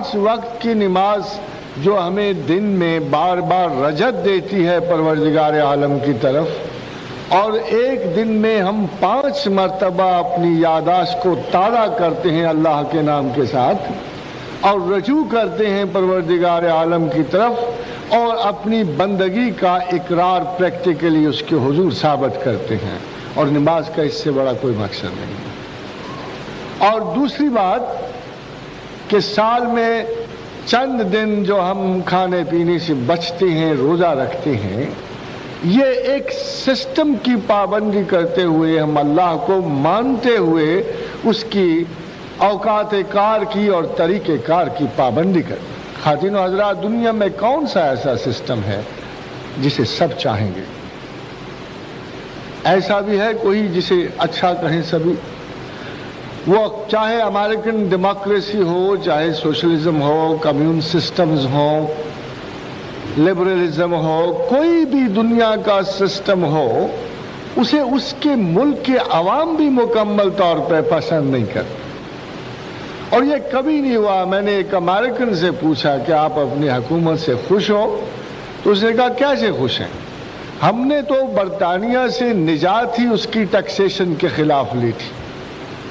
5 وقت کی نماز جو ہمیں دن میں بار بار رجعت دیتی ہے پروردگار عالم کی طرف، اور ایک دن میں ہم 5 مرتبہ اپنی یادداشت کو تازہ کرتے ہیں اللہ کے نام کے ساتھ اور رجوع کرتے ہیں پروردگار عالم کی طرف اور اپنی بندگی کا اقرار پریکٹیکلی اس کے حضور ثابت کرتے ہیں، اور نماز کا اس سے بڑا کوئی مقصد نہیں ہے۔ اور دوسری بات کہ سال میں چند دن جو ہم کھانے پینے سے بچتے ہیں، روزہ رکھتے ہیں، یہ ایک سسٹم کی پابندی کرتے ہوئے ہم اللہ کو مانتے ہوئے اس کی اوقات کار کی اور طریقہ کار کی پابندی کرتے ہیں۔ خواتین و حضرات، دنیا میں کون سا ایسا سسٹم ہے جسے سب چاہیں گے؟ ایسا بھی ہے کوئی جسے اچھا کہیں سبھی؟ وہ چاہے امریکن ڈیموکریسی ہو، چاہے سوشلزم ہو، کمیون سسٹمز ہوں، لبرلزم ہو، کوئی بھی دنیا کا سسٹم ہو، اسے اس کے ملک کے عوام بھی مکمل طور پہ پسند نہیں کرتے۔ اور یہ کبھی نہیں ہوا۔ میں نے ایک امریکن سے پوچھا کہ آپ اپنی حکومت سے خوش ہو؟ تو اس نے کہا کیسے خوش ہیں؟ ہم نے تو برطانیہ سے نجات ہی اس کی ٹیکسیشن کے خلاف لی تھی،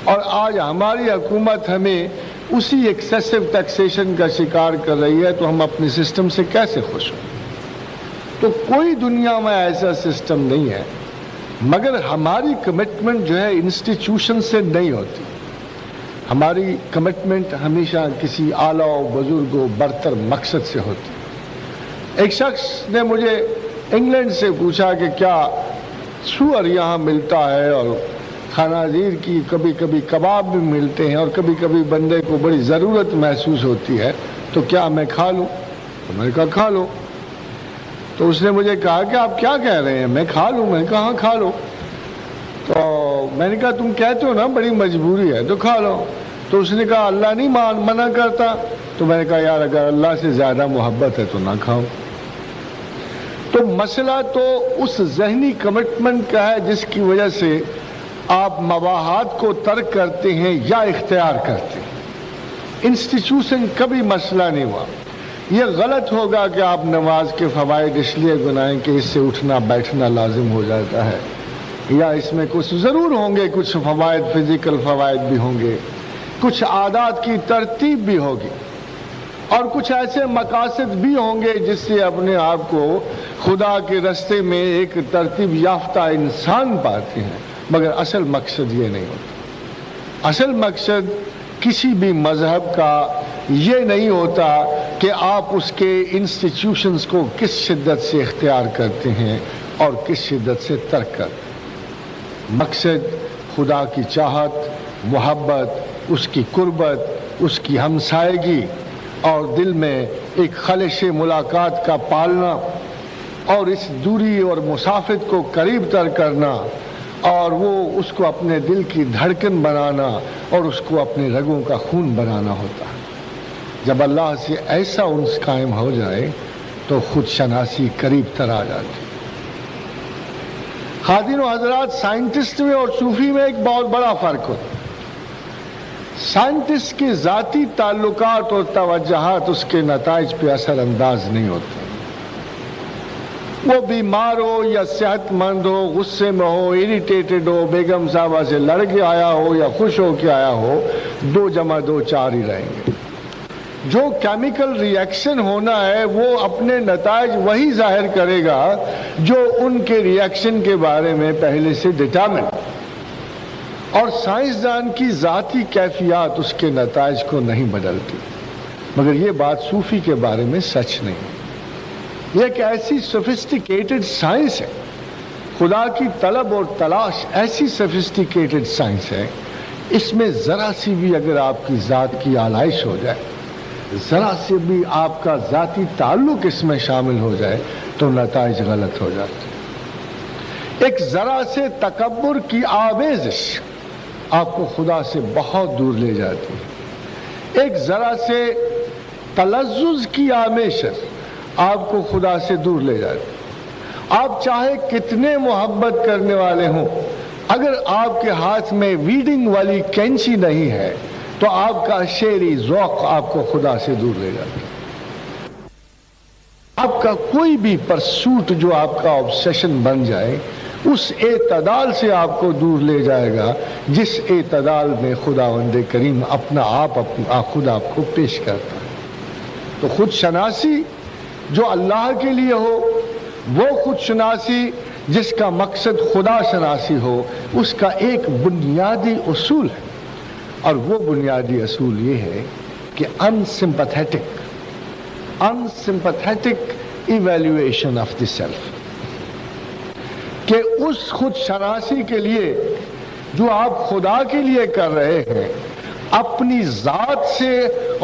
اور آج ہماری حکومت ہمیں اسی ایکسیسو ٹیکسیشن کا شکار کر رہی ہے، تو ہم اپنے سسٹم سے کیسے خوش ہوں؟ تو کوئی دنیا میں ایسا سسٹم نہیں ہے، مگر ہماری کمٹمنٹ جو ہے انسٹیٹیوشن سے نہیں ہوتی۔ ہماری کمٹمنٹ ہمیشہ کسی اعلیٰ و بزرگ و برتر مقصد سے ہوتی۔ ایک شخص نے مجھے انگلینڈ سے پوچھا کہ کیا سور یہاں ملتا ہے، اور خنازیر کی کبھی کبھی کباب بھی ملتے ہیں، اور کبھی کبھی بندے کو بڑی ضرورت محسوس ہوتی ہے، تو کیا میں کھا لوں؟ تو میں نے کہا کھا لو۔ تو اس نے مجھے کہا کہ آپ کیا کہہ رہے ہیں، میں کھا لوں؟ میں نے کہا ہاں کھا لو۔ تو میں نے کہا تم کہتے ہو نا بڑی مجبوری ہے تو کھا لو۔ تو اس نے کہا اللہ نہیں منع کرتا۔ تو میں نے کہا یار اگر اللہ سے زیادہ محبت ہے تو نہ کھاؤ۔ تو مسئلہ تو اس ذہنی کمٹمنٹ کا ہے جس کی وجہ سے آپ مباحات کو ترک کرتے ہیں یا اختیار کرتے ہیں۔ انسٹیٹیوشن کبھی مسئلہ نہیں ہوا۔ یہ غلط ہوگا کہ آپ نماز کے فوائد اس لیے گنائیں کہ اس سے اٹھنا بیٹھنا لازم ہو جاتا ہے، یا اس میں کچھ ضرور ہوں گے، کچھ فوائد فزیکل فوائد بھی ہوں گے، کچھ عادات کی ترتیب بھی ہوگی، اور کچھ ایسے مقاصد بھی ہوں گے جس سے اپنے آپ کو خدا کے راستے میں ایک ترتیب یافتہ انسان پاتے ہیں، مگر اصل مقصد یہ نہیں ہوتا۔ اصل مقصد کسی بھی مذہب کا یہ نہیں ہوتا کہ آپ اس کے انسٹیٹیوشنز کو کس شدت سے اختیار کرتے ہیں اور کس شدت سے ترک کرتے ہیں۔ مقصد خدا کی چاہت، محبت، اس کی قربت، اس کی ہمسائیگی، اور دل میں ایک خلش ملاقات کا پالنا، اور اس دوری اور مسافت کو قریب تر کرنا، اور وہ اس کو اپنے دل کی دھڑکن بنانا اور اس کو اپنے رگوں کا خون بنانا ہوتا ہے۔ جب اللہ سے ایسا انس قائم ہو جائے تو خود شناسی قریب تر آ جاتی۔ خواتین و حضرات، سائنٹسٹ میں اور صوفی میں ایک بہت بڑا فرق ہوتا ہے۔ سائنٹسٹ کے ذاتی تعلقات اور توجہات اس کے نتائج پہ اثر انداز نہیں ہوتے۔ وہ بیمار ہو یا صحت مند ہو، غصے میں ہو، اریٹیٹڈ ہو، بیگم صاحبہ سے لڑ کے آیا ہو یا خوش ہو کے آیا ہو، 2 + 2 4 ہی رہیں گے۔ جو کیمیکل ریئیکشن ہونا ہے وہ اپنے نتائج وہی ظاہر کرے گا جو ان کے ریئیکشن کے بارے میں پہلے سے ڈٹرمن، اور سائنسدان کی ذاتی کیفیات اس کے نتائج کو نہیں بدلتی۔ مگر یہ بات صوفی کے بارے میں سچ نہیں ہے۔ یہ ایک ایسی سوفسٹیکیٹڈ سائنس ہے، خدا کی طلب اور تلاش ایسی سوفسٹیکیٹڈ سائنس ہے، اس میں ذرا سی بھی اگر آپ کی ذات کی آلائش ہو جائے، ذرا سے بھی آپ کا ذاتی تعلق اس میں شامل ہو جائے تو نتائج غلط ہو جاتے ہیں۔ ایک ذرا سے تکبر کی آمیزش آپ کو خدا سے بہت دور لے جاتی ہے۔ ایک ذرا سے تلذذ کی آمیزش آپ کو خدا سے دور لے جاتی ہے۔ آپ چاہے کتنے محبت کرنے والے ہوں، اگر آپ کے ہاتھ میں ویڈنگ والی کینچی نہیں ہے تو آپ کا شعری ذوق آپ کو خدا سے دور لے جاتا ہے. آپ کا کوئی بھی پرسوٹ جو آپ کا آبسیشن بن جائے اس اعتدال سے آپ کو دور لے جائے گا جس اعتدال میں خداوند کریم اپنا خود آپ کو پیش کرتا ہے. تو خود شناسی جو اللہ کے لیے ہو، وہ خود شناسی جس کا مقصد خدا شناسی ہو، اس کا ایک بنیادی اصول ہے، اور وہ بنیادی اصول یہ ہے کہ انسمپیتھیٹک ایویلویشن آف دی سیلف، کہ اس خود شناسی کے لیے جو آپ خدا کے لیے کر رہے ہیں، اپنی ذات سے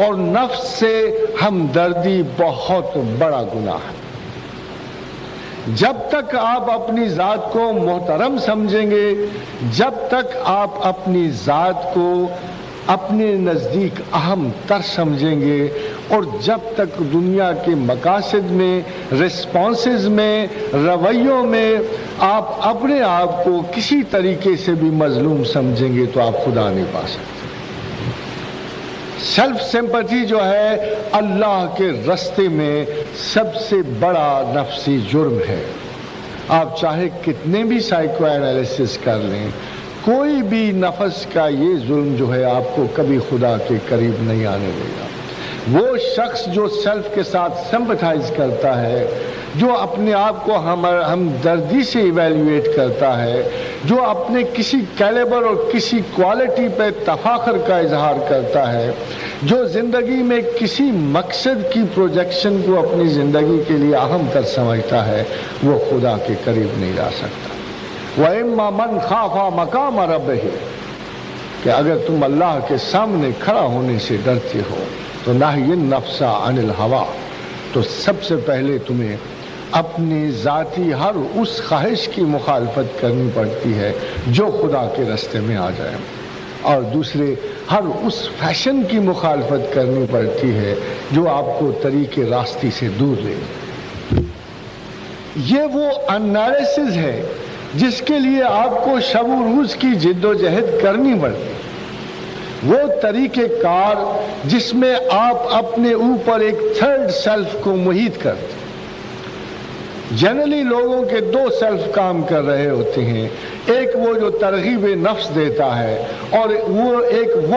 اور نفس سے ہمدردی بہت بڑا گناہ ہے. جب تک آپ اپنی ذات کو محترم سمجھیں گے، جب تک آپ اپنی ذات کو اپنے نزدیک اہم تر سمجھیں گے، اور جب تک دنیا کے مقاصد میں، رسپانسز میں، رویوں میں آپ اپنے آپ کو کسی طریقے سے بھی مظلوم سمجھیں گے تو آپ خدا نہیں پا سکتے. سیلف سمپتھی جو ہے اللہ کے رستے میں سب سے بڑا نفسی جرم ہے. آپ چاہے کتنے بھی سائیکو اینالیسس کر لیں، کوئی بھی نفس کا یہ ظلم جو ہے آپ کو کبھی خدا کے قریب نہیں آنے دے گا. وہ شخص جو سیلف کے ساتھ سمپتھائز کرتا ہے، جو اپنے آپ کو ہمدردی سے ایویلویٹ کرتا ہے، جو اپنے کسی کیلیبر اور کسی کوالٹی پہ تفاخر کا اظہار کرتا ہے، جو زندگی میں کسی مقصد کی پروجیکشن کو اپنی زندگی کے لیے اہم تر سمجھتا ہے، وہ خدا کے قریب نہیں جا سکتا. وَإِمَّا مَنْ خَافَ مَقَامَ رَبِّهِ، کہ اگر تم اللہ کے سامنے کھڑا ہونے سے ڈرتے ہو تو نَهْيِ النَّفْسَ عَنِ الْهَوَىٰ، تو سب سے پہلے تمہیں اپنی ذاتی ہر اس خواہش کی مخالفت کرنی پڑتی ہے جو خدا کے راستے میں آ جائے، اور دوسرے ہر اس فیشن کی مخالفت کرنی پڑتی ہے جو آپ کو طریق راستی سے دور لے. یہ وہ انالیسز ہے جس کے لیے آپ کو شب و روز کی جد و جہد کرنی پڑتی، وہ طریقہ کار جس میں آپ اپنے اوپر ایک تھرڈ سیلف کو محیط کرتے. جنرلی لوگوں کے دو سیلف کام کر رہے ہوتے ہیں، ایک وہ جو ترغیب نفس دیتا ہے، اور وہ ایک وہ